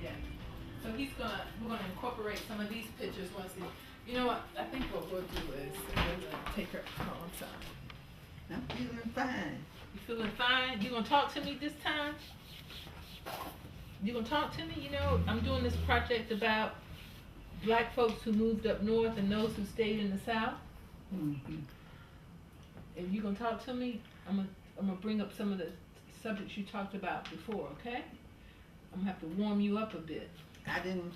Yeah. So we're gonna incorporate some of these pictures once he, you know what, I think what we'll do is, we're gonna take her, oh, I'm sorry. I'm feeling fine. You feeling fine? You gonna talk to me this time? You gonna talk to me? You know, I'm doing this project about black folks who moved up north and those who stayed in the south. Mm-hmm. If you gonna talk to me, I'm gonna bring up some of the subjects you talked about before, okay? I'm gonna have to warm you up a bit. I didn't.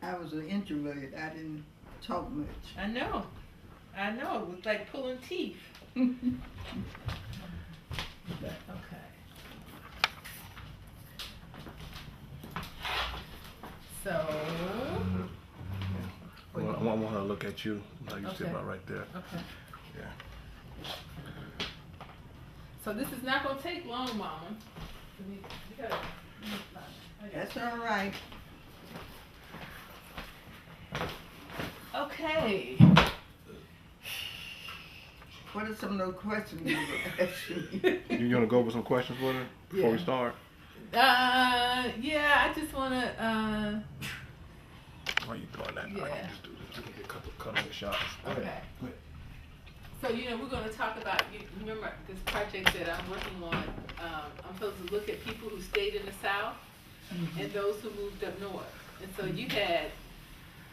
I was an introvert. I didn't talk much. I know. It was like pulling teeth. But, okay. So. I want her to look at you, like you Okay. sit about right there. Okay. Yeah. So this is not gonna take long, Mama. You gotta. That's all right. Okay. What are some of those questions you were asking me? You gonna go over some questions with her before we start? Yeah, I just wanna, Why you doing that? I Yeah. can just do this. We can get a couple of shots. Go ahead. Okay. Go ahead. So, you know, we're gonna talk about, you remember this project that I'm working on, I'm supposed to look at people who stayed in the South and those who moved up north. And so you had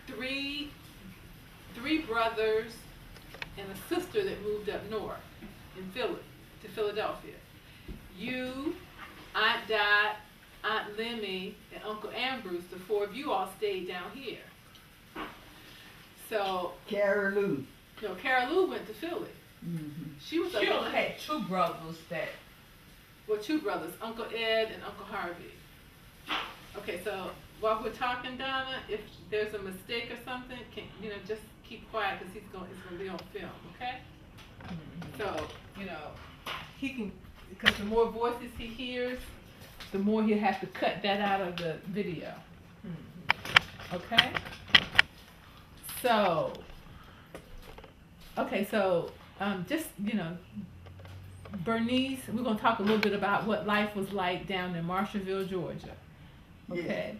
three brothers and a sister that moved up north in to Philadelphia. You, Aunt Dot, Aunt Lemmy, and Uncle Ambrose, the four of you all stayed down here. So, Carrie Lou. no, Carol Lou went to Philly. Mm-hmm. She was She up only had two brothers that. well, two brothers, Uncle Ed and Uncle Harvey. Okay, so while we're talking, Donna, if there's a mistake or something, just keep quiet because it's gonna be on film, okay? So, he can, because the more voices he hears, the more he'll have to cut that out of the video. Okay? So, just, Bernice, we're going to talk a little bit about what life was like down in Marshallville, Georgia. Okay?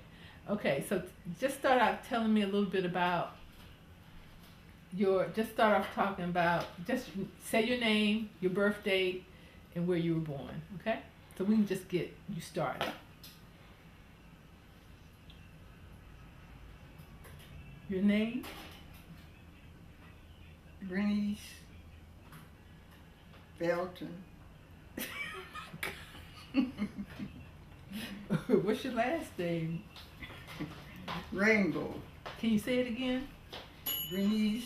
Yeah. Okay, so just start out telling me a little bit about just say your name, your birth date, and where you were born, okay? So we can just get you started. Your name? Bernice Felton. What's your last name? Rainbow. Can you say it again? Bernice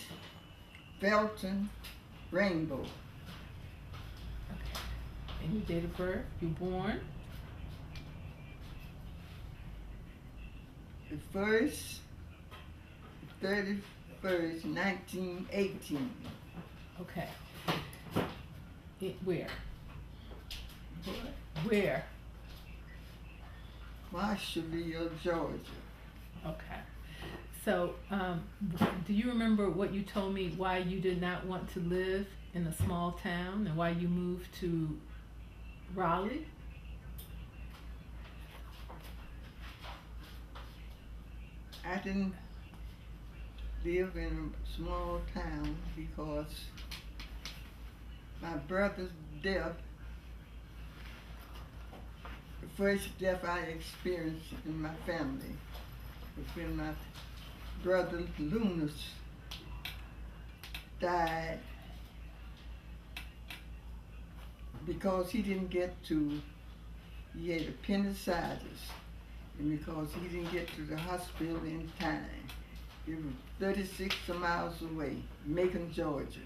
Felton Rainbow. Okay. And your date of birth? You born? The 31st, 1918. Okay. Where? Where? Marshallville, Georgia. Okay. So, do you remember what you told me why you did not want to live in a small town and why you moved to Raleigh? I didn't live in a small town because my brother's death, the first death I experienced in my family was when my brother Lunas died because he had appendicitis, and because he didn't get to the hospital in time. It was 36 miles away, Macon, Georgia.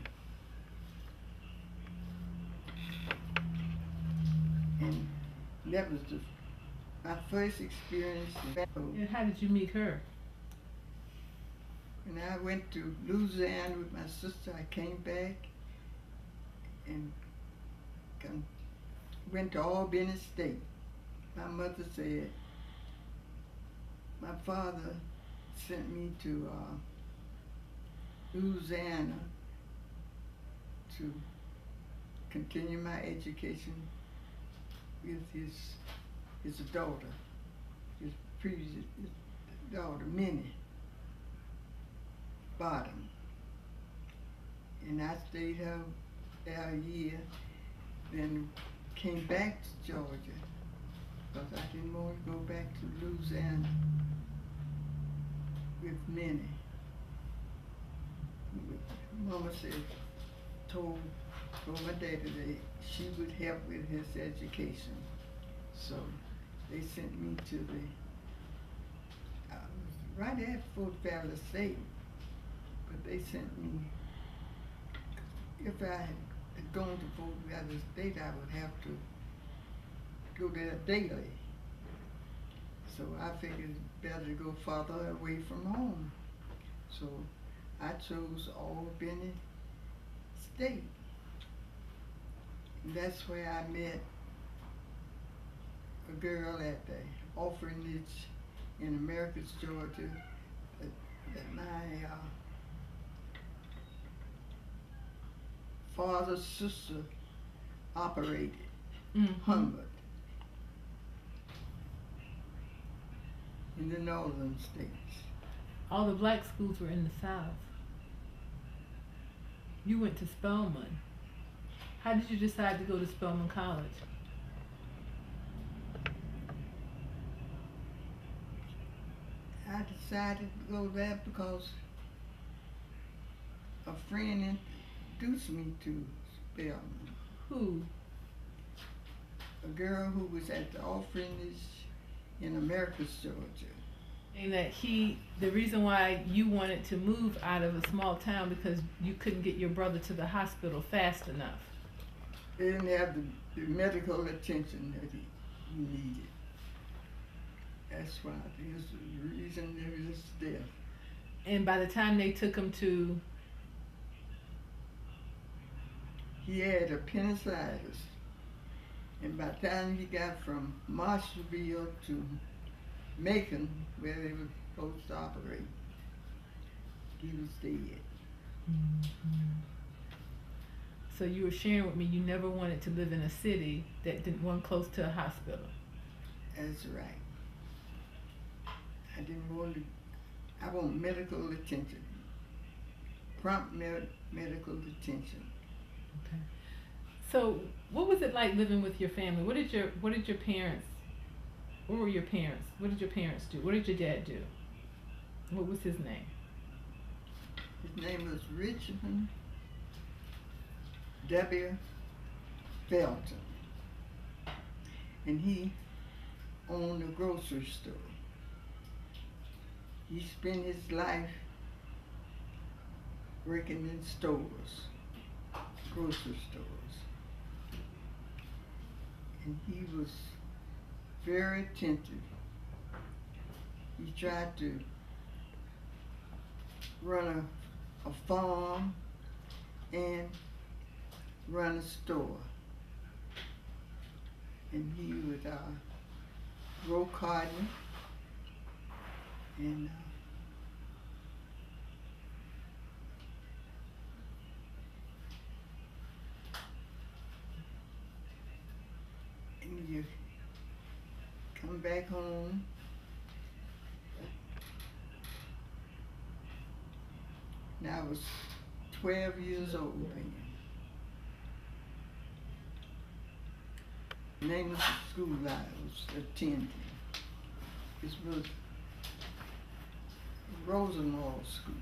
And that was my first experience. And how did you meet her? When I went to Louisiana with my sister, I came back and went to Albany State. My mother said, my father sent me to Louisiana to continue my education with his daughter, his previous daughter, Minnie Bottom. And I stayed there a year, then came back to Georgia, because I didn't want to go back to Louisiana with Minnie. Mama said, told my daddy that she would help with his education. So they sent me to right at Fort Valley State, but they sent me, if I had gone to Fort Valley State, I would have to go there daily. So I figured better to go farther away from home. So I chose Albany State. And that's where I met a girl at the orphanage in Americus, Georgia, that my father's sister operated, Humbert, in the northern states. All the black schools were in the South. You went to Spelman. How did you decide to go to Spelman College? I decided to go there because a friend introduced me to Spelman. Who? A girl who was at the orphanage in Americus, Georgia. And that the reason why you wanted to move out of a small town because you couldn't get your brother to the hospital fast enough. They didn't have the medical attention that he needed. That's why there's the reason there was death. And by the time they took him to, He had appendicitis. And by the time he got from Marshallville to Macon, where they were supposed to operate, he was dead. so you were sharing with me you never wanted to live in a city that didn't want close to a hospital. That's right. I didn't want to, I want medical attention. Prompt medical attention. Okay. So what was it like living with your family? What did your parents, what were your parents? What did your parents do? What did your dad do? What was his name? His name was Richmond W. Felton. And he owned a grocery store. He spent his life working in stores, grocery stores. And he was very attentive. He tried to run a farm and run a store. And he would grow cotton and you come back home and I was 12 years old then. The name of the school I was attending. This was Rosenwald School.